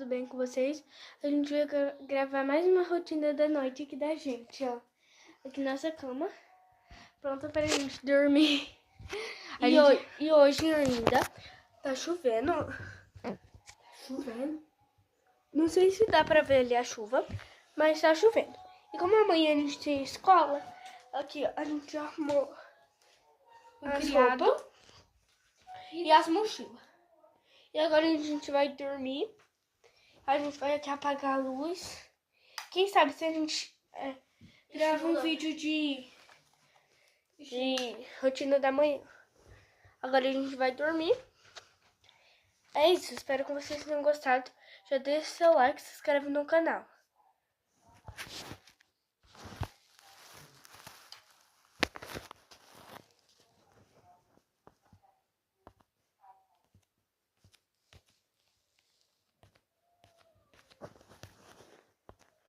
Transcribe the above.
tudo bem com vocês? A gente vai gravar mais uma rotina da noite aqui da gente, ó. Aqui nossa cama, pronta pra gente dormir. E hoje ainda tá chovendo, ó. Tá chovendo. Não sei se dá pra ver ali a chuva, mas tá chovendo. E como amanhã a gente tem escola, aqui ó, a gente já arrumou as roupas e as mochilas. E agora a gente vai dormir. A gente vai aqui apagar a luz. Quem sabe se a gente grava um vídeo de rotina da manhã. Agora a gente vai dormir. É isso, espero que vocês tenham gostado. Já deixa seu like e se inscreve no canal.